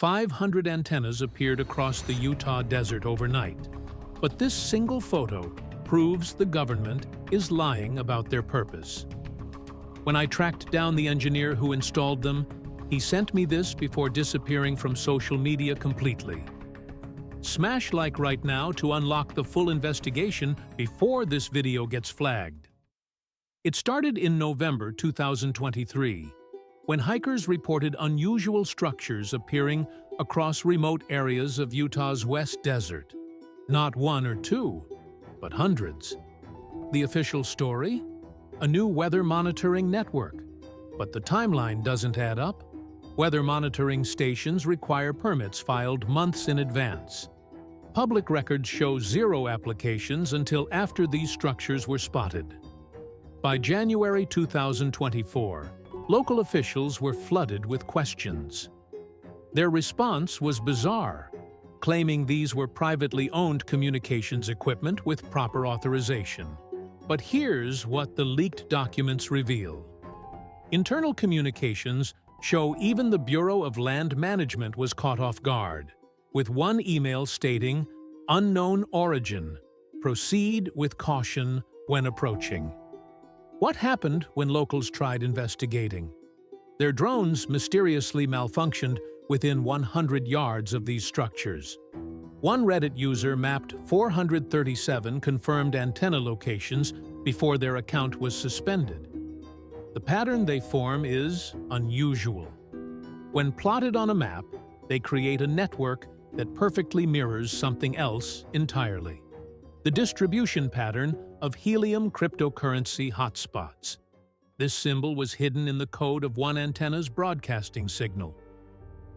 500 antennas appeared across the Utah desert overnight. But this single photo proves the government is lying about their purpose. When I tracked down the engineer who installed them, he sent me this before disappearing from social media completely. Smash like right now to unlock the full investigation before this video gets flagged. It started in November 2023, when hikers reported unusual structures appearing across remote areas of Utah's West Desert. Not one or two, but hundreds. The official story? A new weather monitoring network. But the timeline doesn't add up. Weather monitoring stations require permits filed months in advance. Public records show zero applications until after these structures were spotted. By January 2024, local officials were flooded with questions. Their response was bizarre, claiming these were privately owned communications equipment with proper authorization. But here's what the leaked documents reveal. Internal communications show even the Bureau of Land Management was caught off guard, with one email stating, "Unknown origin. Proceed with caution when approaching." What happened when locals tried investigating? Their drones mysteriously malfunctioned within 100 yards of these structures. One Reddit user mapped 437 confirmed antenna locations before their account was suspended. The pattern they form is unusual. When plotted on a map, they create a network that perfectly mirrors something else entirely. The distribution pattern of Helium cryptocurrency hotspots. This symbol was hidden in the code of one antenna's broadcasting signal.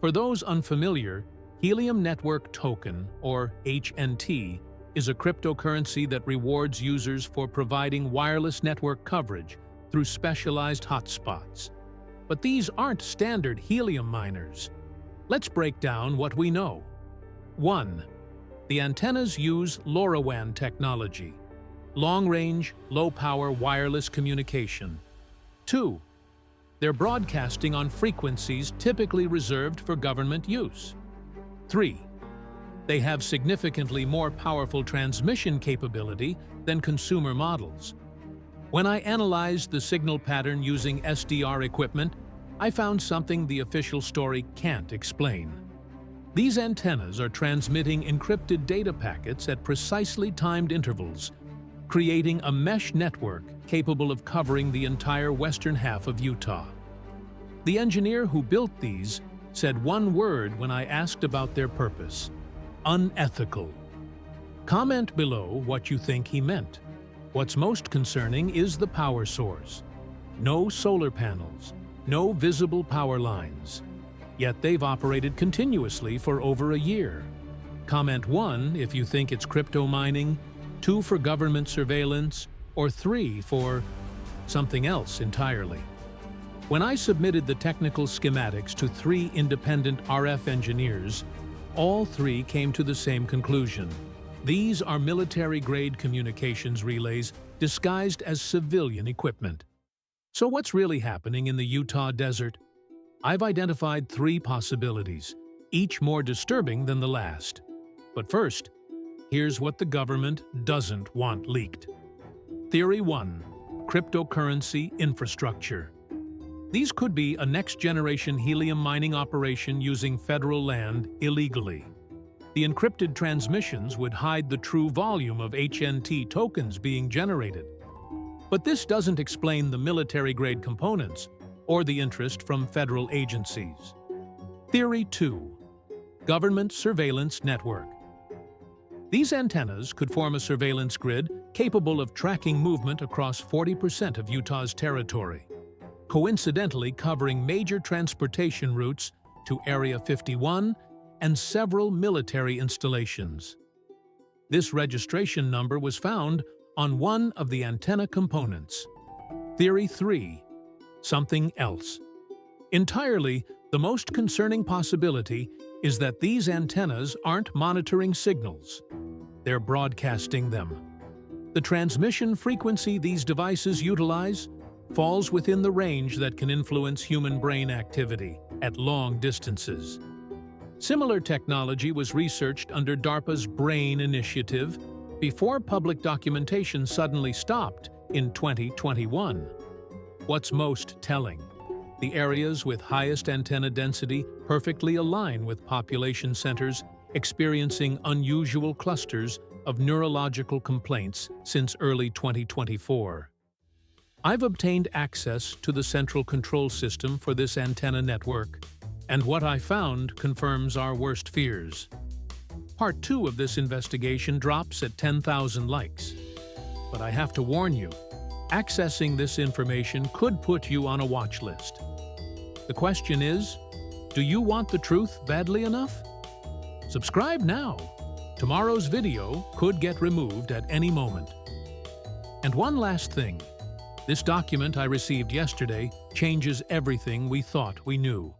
For those unfamiliar, Helium Network Token, or HNT, is a cryptocurrency that rewards users for providing wireless network coverage through specialized hotspots. But these aren't standard Helium miners. Let's break down what we know. 1. The antennas use LoRaWAN technology, long-range, low-power wireless communication. 2. They're broadcasting on frequencies typically reserved for government use. 3. They have significantly more powerful transmission capability than consumer models. When I analyzed the signal pattern using SDR equipment, I found something the official story can't explain. These antennas are transmitting encrypted data packets at precisely timed intervals, creating a mesh network capable of covering the entire western half of Utah. The engineer who built these said one word when I asked about their purpose: unethical. Comment below what you think he meant. What's most concerning is the power source. No solar panels, no visible power lines. Yet they've operated continuously for over a year. Comment 1 if you think it's crypto mining, 2 for government surveillance, or 3 for something else entirely. When I submitted the technical schematics to 3 independent RF engineers, all 3 came to the same conclusion. These are military-grade communications relays disguised as civilian equipment. So what's really happening in the Utah desert? I've identified 3 possibilities, each more disturbing than the last. But first, here's what the government doesn't want leaked. Theory 1. Cryptocurrency infrastructure. These could be a next-generation helium mining operation using federal land illegally. The encrypted transmissions would hide the true volume of HNT tokens being generated. But this doesn't explain the military-grade components or the interest from federal agencies. Theory 2. Government surveillance network. These antennas could form a surveillance grid capable of tracking movement across 40% of Utah's territory, coincidentally covering major transportation routes to Area 51 and several military installations. This registration number was found on one of the antenna components. Theory 3. Something else. Entirely, the most concerning possibility is that these antennas aren't monitoring signals. They're broadcasting them. The transmission frequency these devices utilize falls within the range that can influence human brain activity at long distances. Similar technology was researched under DARPA's BRAIN initiative before public documentation suddenly stopped in 2021. What's most telling? The areas with highest antenna density perfectly align with population centers experiencing unusual clusters of neurological complaints since early 2024. I've obtained access to the central control system for this antenna network, and what I found confirms our worst fears. Part 2 of this investigation drops at 10,000 likes. But I have to warn you, accessing this information could put you on a watch list. The question is, do you want the truth badly enough? Subscribe now. Tomorrow's video could get removed at any moment. And one last thing. This document I received yesterday changes everything we thought we knew.